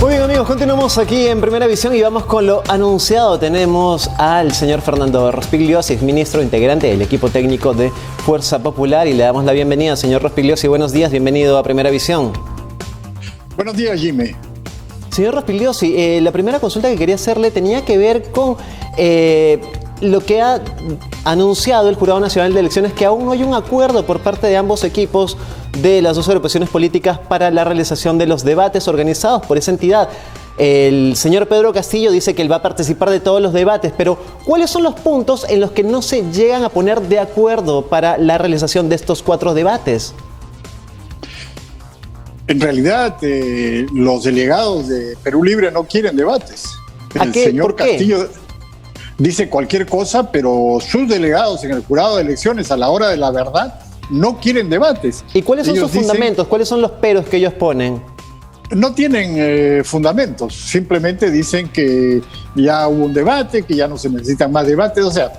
Muy bien, amigos, continuamos aquí en Primera Visión y vamos con lo anunciado. Tenemos al señor Fernando Rospigliosi, ministro integrante del equipo técnico de Fuerza Popular, y le damos la bienvenida. Señor Rospigliosi, buenos días, bienvenido a Primera Visión. Buenos días, Jimmy. Señor Rospigliosi, la primera consulta que quería hacerle tenía que ver con lo que ha anunciado el Jurado Nacional de Elecciones, que aún no hay un acuerdo por parte de ambos equipos de las dos agrupaciones políticas para la realización de los debates organizados por esa entidad. El señor Pedro Castillo dice que él va a participar de todos los debates, pero ¿cuáles son los puntos en los que no se llegan a poner de acuerdo para la realización de estos 4 debates? En realidad, los delegados de Perú Libre no quieren debates. ¿A qué? Señor ¿Por qué? Castillo dice cualquier cosa, pero sus delegados en el jurado de elecciones a la hora de la verdad no quieren debates. ¿Y cuáles son ellos sus fundamentos? ¿Cuáles son los peros que ellos ponen? No tienen fundamentos, simplemente dicen que ya hubo un debate, que ya no se necesitan más debates. O sea,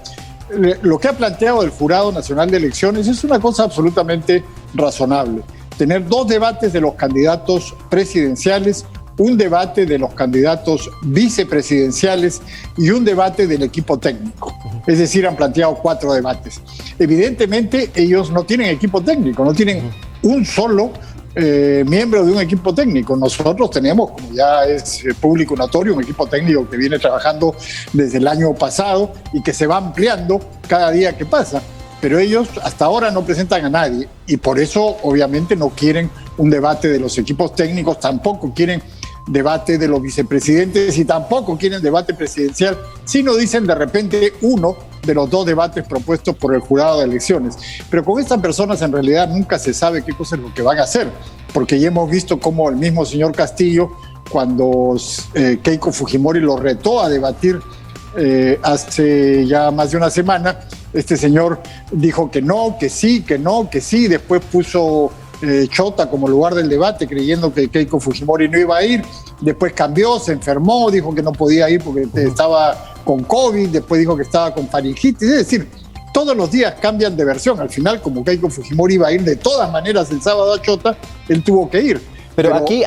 lo que ha planteado el Jurado Nacional de Elecciones es una cosa absolutamente razonable. Tener 2 debates de los candidatos presidenciales, un debate de los candidatos vicepresidenciales y un debate del equipo técnico. Es decir, han planteado 4 debates. Evidentemente, ellos no tienen equipo técnico, no tienen un solo miembro de un equipo técnico. Nosotros tenemos, como ya es público notorio, un equipo técnico que viene trabajando desde el año pasado y que se va ampliando cada día que pasa. Pero ellos hasta ahora no presentan a nadie y por eso obviamente no quieren un debate de los equipos técnicos, tampoco quieren debate de los vicepresidentes y tampoco quieren debate presidencial, sino dicen de repente uno de los 2 debates propuestos por el jurado de elecciones. Pero con estas personas en realidad nunca se sabe qué cosa es lo que van a hacer, porque ya hemos visto cómo el mismo señor Castillo, cuando Keiko Fujimori lo retó a debatir hace ya más de una semana, este señor dijo que no, que sí, que no, que sí, después puso Chota como lugar del debate creyendo que Keiko Fujimori no iba a ir, después cambió, se enfermó, dijo que no podía ir porque estaba con COVID, después dijo que estaba con faringitis, es decir, todos los días cambian de versión. Al final, como Keiko Fujimori iba a ir de todas maneras el sábado a Chota, él tuvo que ir. Pero aquí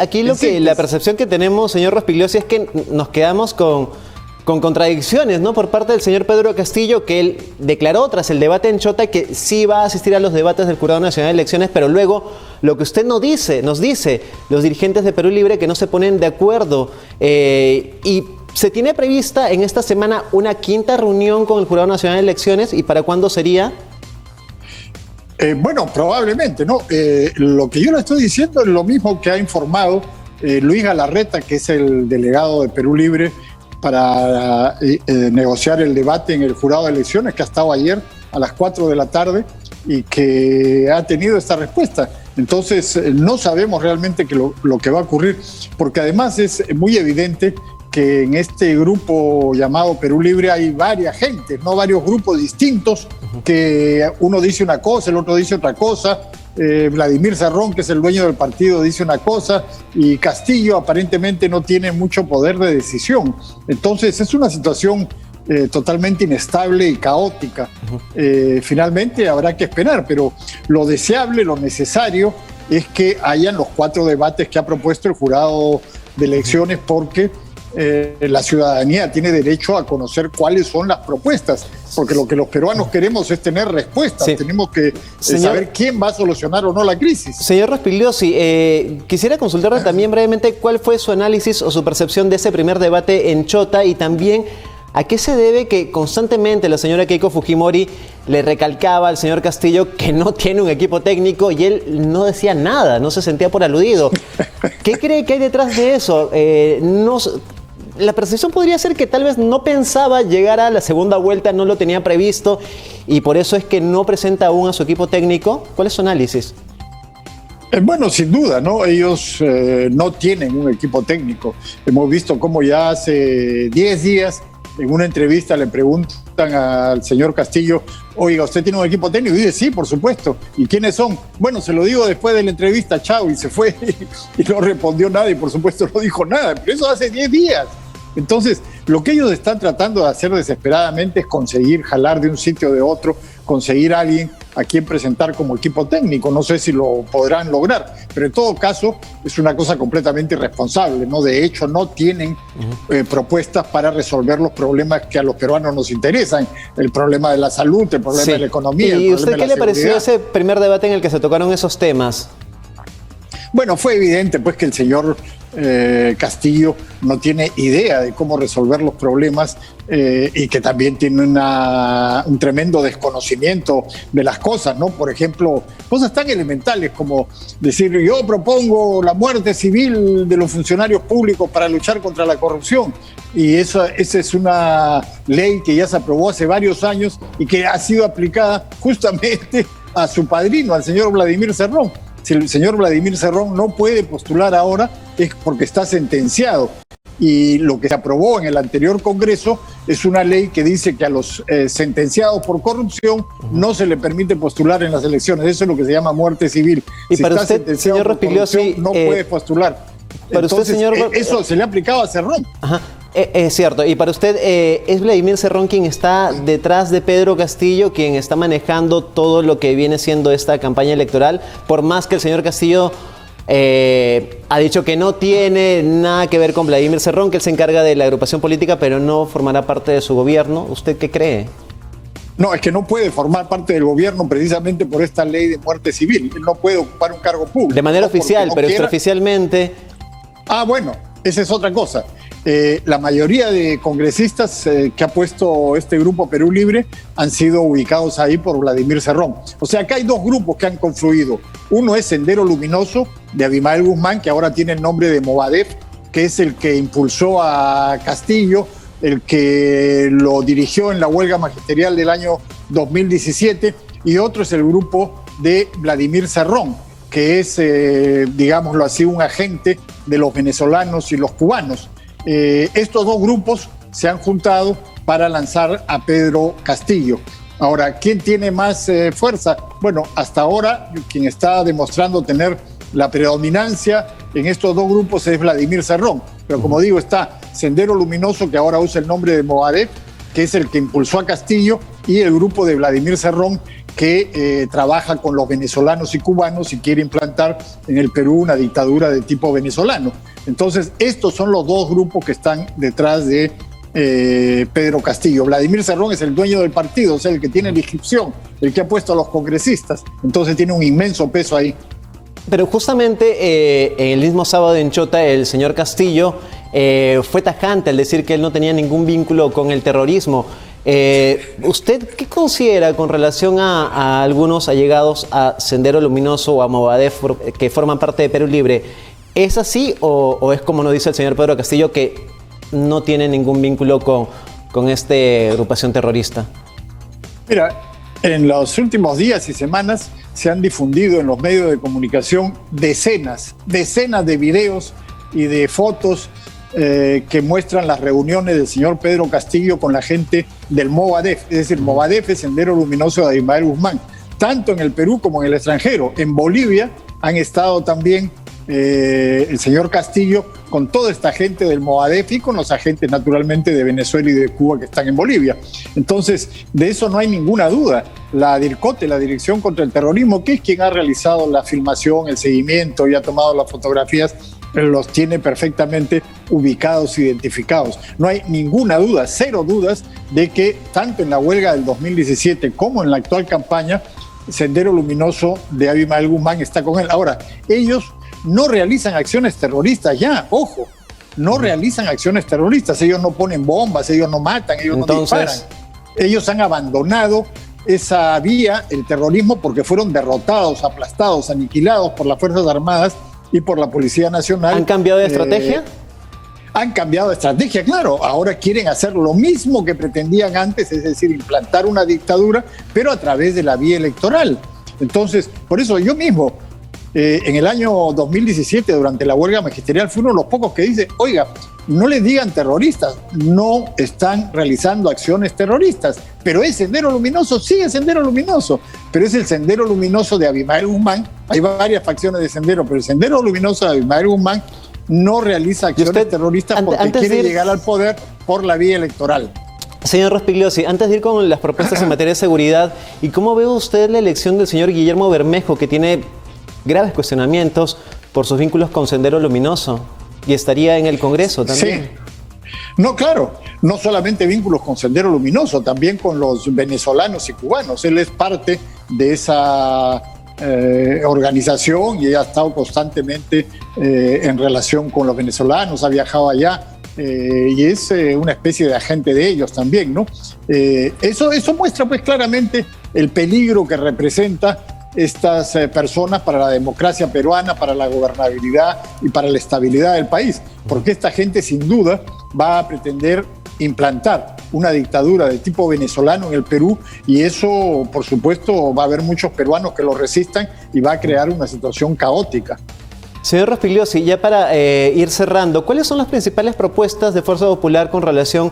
la percepción que tenemos, señor Rospigliosi, es que nos quedamos con contradicciones, ¿no? Por parte del señor Pedro Castillo, que él declaró tras el debate en Chota que sí va a asistir a los debates del Jurado Nacional de Elecciones, pero luego lo que usted nos dice, los dirigentes de Perú Libre que no se ponen de acuerdo, y se tiene prevista en esta semana una 5ª reunión con el Jurado Nacional de Elecciones. ¿Y para cuándo sería? Bueno, probablemente, ¿no? Lo que yo le estoy diciendo es lo mismo que ha informado Luis Galarreta, que es el delegado de Perú Libre para negociar el debate en el jurado de elecciones, que ha estado ayer a las 4 de la tarde y que ha tenido esta respuesta. Entonces, no sabemos realmente lo que va a ocurrir, porque además es muy evidente que en este grupo llamado Perú Libre hay varias gentes, ¿no? Varios grupos distintos, que uno dice una cosa, el otro dice otra cosa. Vladimir Cerrón, que es el dueño del partido, dice una cosa y Castillo aparentemente no tiene mucho poder de decisión. Entonces es una situación totalmente inestable y caótica. Finalmente habrá que esperar, pero lo deseable, lo necesario es que hayan los 4 debates que ha propuesto el jurado de elecciones, porque la ciudadanía tiene derecho a conocer cuáles son las propuestas, porque lo que los peruanos queremos es tener respuestas. Sí. Tenemos que saber quién va a solucionar o no la crisis. Señor Rospigliosi, quisiera consultarle también brevemente cuál fue su análisis o su percepción de ese primer debate en Chota, y también a qué se debe que constantemente la señora Keiko Fujimori le recalcaba al señor Castillo que no tiene un equipo técnico y él no decía nada, no se sentía por aludido. ¿Qué cree que hay detrás de eso? La percepción podría ser que tal vez no pensaba llegar a la segunda vuelta, no lo tenía previsto y por eso es que no presenta aún a su equipo técnico. ¿Cuál es su análisis? Bueno, sin duda, ¿no? Ellos no tienen un equipo técnico. Hemos visto cómo ya hace 10 días en una entrevista le preguntan al señor Castillo: oiga, ¿usted tiene un equipo técnico? Y dice: sí, por supuesto. ¿Y quiénes son? Bueno, se lo digo después de la entrevista, chao, y se fue y no respondió nada y por supuesto no dijo nada, pero eso hace 10 días. Entonces, lo que ellos están tratando de hacer desesperadamente es conseguir jalar de un sitio o de otro, conseguir a alguien a quién presentar como equipo técnico. No sé si lo podrán lograr, pero en todo caso es una cosa completamente irresponsable, ¿no? De hecho, no tienen propuestas para resolver los problemas que a los peruanos nos interesan, el problema de la salud, el problema de la economía. ¿Y usted qué le pareció ese primer debate en el que se tocaron esos temas? Bueno, fue evidente pues que el señor Castillo no tiene idea de cómo resolver los problemas y que también tiene un tremendo desconocimiento de las cosas, ¿no? Por ejemplo, cosas tan elementales como decir yo propongo la muerte civil de los funcionarios públicos para luchar contra la corrupción, y esa es una ley que ya se aprobó hace varios años y que ha sido aplicada justamente a su padrino, al señor Vladimir Cerrón. Si el señor Vladimir Cerrón no puede postular ahora es porque está sentenciado. Y lo que se aprobó en el anterior Congreso es una ley que dice que a los sentenciados por corrupción no se le permite postular en las elecciones. Eso es lo que se llama muerte civil. Y si para usted, señor Rospigliosi, no puede postular. Para Entonces, usted, señor... eso se le ha aplicado a Cerrón. Ajá. Es cierto. Y para usted, ¿es Vladimir Cerrón quien está detrás de Pedro Castillo, quien está manejando todo lo que viene siendo esta campaña electoral? Por más que el señor Castillo ha dicho que no tiene nada que ver con Vladimir Cerrón, que él se encarga de la agrupación política, pero no formará parte de su gobierno. ¿Usted qué cree? No, es que no puede formar parte del gobierno precisamente por esta ley de muerte civil. Él no puede ocupar un cargo público. De manera oficial, pero extraoficialmente... Ah, bueno, esa es otra cosa. La mayoría de congresistas que ha puesto este grupo Perú Libre han sido ubicados ahí por Vladimir Cerrón. O sea, acá hay dos grupos que han confluido. Uno es Sendero Luminoso, de Abimael Guzmán, que ahora tiene el nombre de Movadef, que es el que impulsó a Castillo, el que lo dirigió en la huelga magisterial del año 2017. Y otro es el grupo de Vladimir Cerrón, que es, digámoslo así, un agente de los venezolanos y los cubanos. Estos dos grupos se han juntado para lanzar a Pedro Castillo. Ahora, ¿quién tiene más fuerza? Bueno, hasta ahora quien está demostrando tener la predominancia en estos dos grupos es Vladimir Cerrón. Pero como digo, está Sendero Luminoso, que ahora usa el nombre de Movadef, que es el que impulsó a Castillo, y el grupo de Vladimir Cerrón, que trabaja con los venezolanos y cubanos y quiere implantar en el Perú una dictadura de tipo venezolano. Entonces, estos son los dos grupos que están detrás de Pedro Castillo. Vladimir Cerrón es el dueño del partido, o sea, el que tiene la inscripción, el que ha puesto a los congresistas. Entonces tiene un inmenso peso ahí. Pero justamente el mismo sábado en Chota, el señor Castillo fue tajante al decir que él no tenía ningún vínculo con el terrorismo. ¿Usted qué considera con relación a algunos allegados a Sendero Luminoso o a Movadef que forman parte de Perú Libre? ¿Es así o es como nos dice el señor Pedro Castillo, que no tiene ningún vínculo con esta agrupación terrorista? Mira, en los últimos días y semanas se han difundido en los medios de comunicación decenas de videos y de fotos que muestran las reuniones del señor Pedro Castillo con la gente del Movadef. Es decir, Movadef es Sendero Luminoso de Abimael Guzmán, tanto en el Perú como en el extranjero. En Bolivia han estado también el señor Castillo con toda esta gente del Movadef y con los agentes naturalmente de Venezuela y de Cuba que están en Bolivia. Entonces, de eso no hay ninguna duda. La DIRCOTE, la Dirección contra el Terrorismo, que es quien ha realizado la filmación, el seguimiento y ha tomado las fotografías, los tiene perfectamente ubicados, identificados. No hay ninguna duda, cero dudas, de que tanto en la huelga del 2017 como en la actual campaña, Sendero Luminoso de Abimael Guzmán está con él. Ahora, ellos no realizan acciones terroristas ya, ojo, no realizan acciones terroristas, ellos no ponen bombas, ellos no matan, ellos no disparan. Ellos han abandonado esa vía, el terrorismo, porque fueron derrotados, aplastados, aniquilados por las Fuerzas Armadas y por la Policía Nacional. ¿Han cambiado de estrategia? Han cambiado de estrategia, claro. Ahora quieren hacer lo mismo que pretendían antes, es decir, implantar una dictadura, pero a través de la vía electoral. Entonces, por eso yo mismo, en el año 2017, durante la huelga magisterial, fui uno de los pocos que dice, oiga, no les digan terroristas, no están realizando acciones terroristas, pero es Sendero Luminoso, sí es Sendero Luminoso, pero es el Sendero Luminoso de Abimael Guzmán. Hay varias facciones de Sendero, pero el Sendero Luminoso de Abimael Guzmán no realiza acciones terroristas porque quiere llegar al poder por la vía electoral. Señor Rospigliosi, antes de ir con las propuestas en materia de seguridad, ¿y cómo ve usted la elección del señor Guillermo Bermejo, que tiene graves cuestionamientos por sus vínculos con Sendero Luminoso y estaría en el Congreso también? Sí. No, claro, no solamente vínculos con Sendero Luminoso, también con los venezolanos y cubanos. Él es parte de esa organización y ha estado constantemente en relación con los venezolanos, ha viajado allá. Y es una especie de agente de ellos también, ¿no? Eso muestra pues claramente el peligro que representa estas personas para la democracia peruana, para la gobernabilidad y para la estabilidad del país, porque esta gente sin duda va a pretender implantar una dictadura de tipo venezolano en el Perú, y eso, por supuesto, va a haber muchos peruanos que lo resistan y va a crear una situación caótica. Señor Rospigliosi, ya para ir cerrando, ¿cuáles son las principales propuestas de Fuerza Popular con relación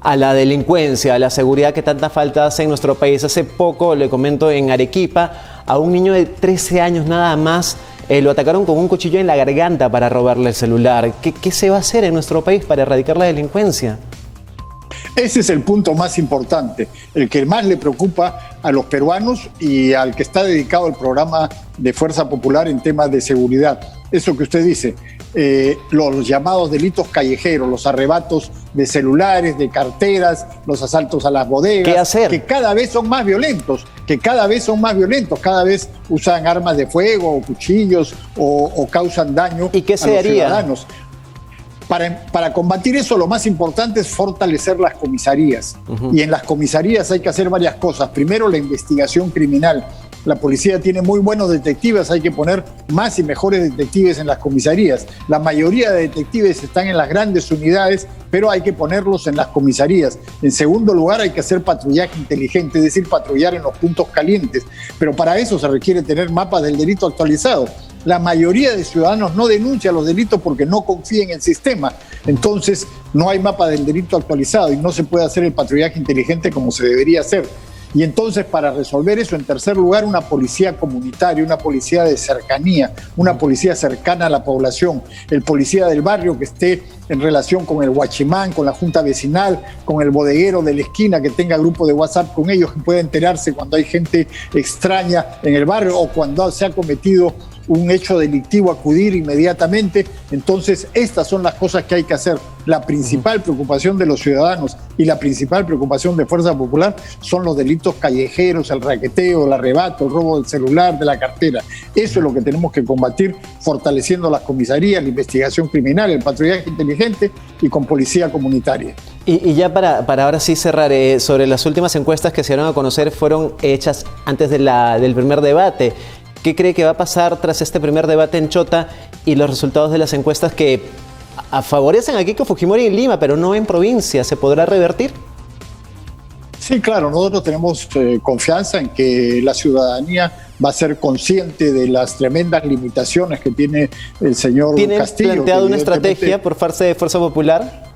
a la delincuencia, a la seguridad que tanta falta hace en nuestro país? Hace poco, le comento, en Arequipa, a un niño de 13 años nada más, lo atacaron con un cuchillo en la garganta para robarle el celular. ¿Qué se va a hacer en nuestro país para erradicar la delincuencia? Ese es el punto más importante, el que más le preocupa a los peruanos y al que está dedicado el programa de Fuerza Popular en temas de seguridad. Eso que usted dice, los llamados delitos callejeros, los arrebatos de celulares, de carteras, los asaltos a las bodegas. ¿Qué hacer? Que cada vez son más violentos, cada vez usan armas de fuego o cuchillos o causan daño ¿Y qué se a los haría? ciudadanos. Para combatir eso, lo más importante es fortalecer las comisarías. Y en las comisarías hay que hacer varias cosas. Primero, la investigación criminal. La policía tiene muy buenos detectives, hay que poner más y mejores detectives en las comisarías. La mayoría de detectives están en las grandes unidades, pero hay que ponerlos en las comisarías. En segundo lugar, hay que hacer patrullaje inteligente, es decir, patrullar en los puntos calientes. Pero para eso se requiere tener mapas del delito actualizados. La mayoría de ciudadanos no denuncia los delitos porque no confía en el sistema. Entonces, no hay mapa del delito actualizado y no se puede hacer el patrullaje inteligente como se debería hacer. Y entonces, para resolver eso, en tercer lugar, una policía comunitaria, una policía de cercanía, una policía cercana a la población, el policía del barrio que esté en relación con el guachimán, con la junta vecinal, con el bodeguero de la esquina, que tenga grupo de WhatsApp con ellos, que pueda enterarse cuando hay gente extraña en el barrio o cuando se ha cometido un hecho delictivo, acudir inmediatamente. Entonces, estas son las cosas que hay que hacer. La principal preocupación de los ciudadanos y la principal preocupación de Fuerza Popular son los delitos callejeros, el raqueteo, el arrebato, el robo del celular, de la cartera. Eso es lo que tenemos que combatir, fortaleciendo las comisarías, la investigación criminal, el patrullaje inteligente y con policía comunitaria. Y ya para ahora sí cerrar, sobre las últimas encuestas que se dieron a conocer, fueron hechas antes del primer debate. ¿Qué cree que va a pasar tras este primer debate en Chota y los resultados de las encuestas que favorecen a Keiko Fujimori en Lima, pero no en provincia? ¿Se podrá revertir? Sí, claro, nosotros tenemos confianza en que la ciudadanía va a ser consciente de las tremendas limitaciones que tiene el señor Castillo. ¿Tienen planteado una estrategia por parte de Fuerza Popular?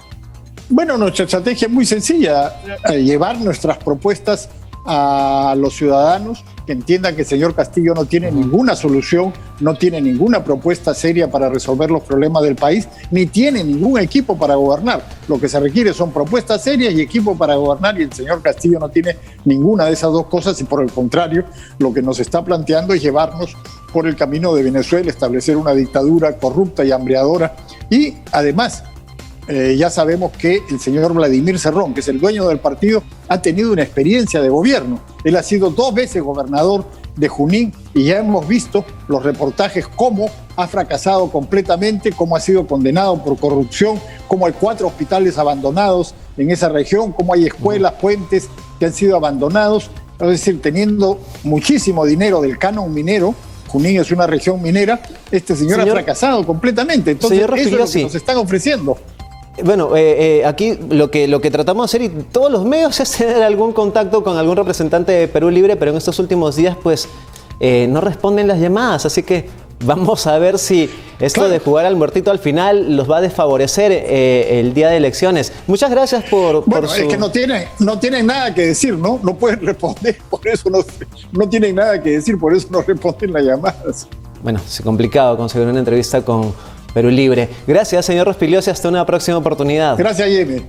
Bueno, nuestra estrategia es muy sencilla, llevar nuestras propuestas a los ciudadanos, que entiendan que el señor Castillo no tiene ninguna solución, no tiene ninguna propuesta seria para resolver los problemas del país, ni tiene ningún equipo para gobernar. Lo que se requiere son propuestas serias y equipo para gobernar, y el señor Castillo no tiene ninguna de esas dos cosas, y por el contrario, lo que nos está planteando es llevarnos por el camino de Venezuela, establecer una dictadura corrupta y hambreadora, y además ya sabemos que el señor Vladimir Cerrón, que es el dueño del partido, ha tenido una experiencia de gobierno. Él ha sido 2 veces gobernador de Junín y ya hemos visto los reportajes cómo ha fracasado completamente, cómo ha sido condenado por corrupción, cómo hay 4 hospitales abandonados en esa región, cómo hay escuelas, puentes que han sido abandonados. Es decir, teniendo muchísimo dinero del canon minero, Junín es una región minera, este señor ha fracasado completamente. Entonces, eso es lo que nos están ofreciendo. Bueno, aquí lo que tratamos de hacer, y todos los medios, es tener algún contacto con algún representante de Perú Libre, pero en estos últimos días pues no responden las llamadas, así que vamos a ver si esto de jugar al muertito al final los va a desfavorecer el día de elecciones. Muchas gracias por es que no tienen nada que decir, ¿no? No pueden responder, por eso no tienen nada que decir, por eso no responden las llamadas. Bueno, es complicado conseguir una entrevista con Perú Libre. Gracias, señor Rospigliosi. Hasta una próxima oportunidad. Gracias, Jaime.